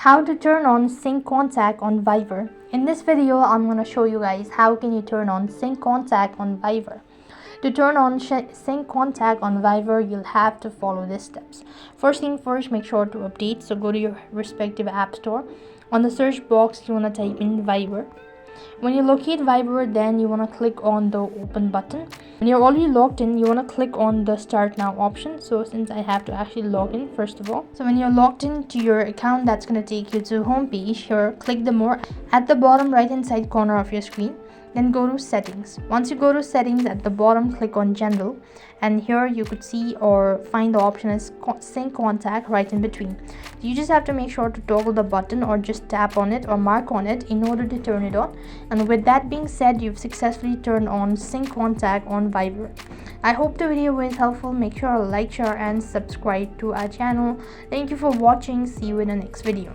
How to turn on sync contact on Viber. In this video, I'm going to show you guys how can you turn on sync contact on Viber. To turn on sync contact on Viber, you'll have to follow these steps. First thing first, make sure to update. So go to your respective app store. On the search box, you want to type in Viber. When you locate Viber, then you want to click on the open button. When you're already logged in, you want to click on the start now option. So since I have to actually log in first of all, so when you're logged into your account, that's going to take you to home page. Here, click the more at the bottom right hand side corner of your screen. Then go to settings. Once you go to settings, at the bottom click on general, and here you could see or find the option as sync contact right in between. You just have to make sure to toggle the button or just tap on it or mark on it in order to turn it on. And with that being said, you've successfully turned on sync contact on Viber. I hope the video was helpful. Make sure to like, share and subscribe to our channel. Thank you for watching. See you in the next video.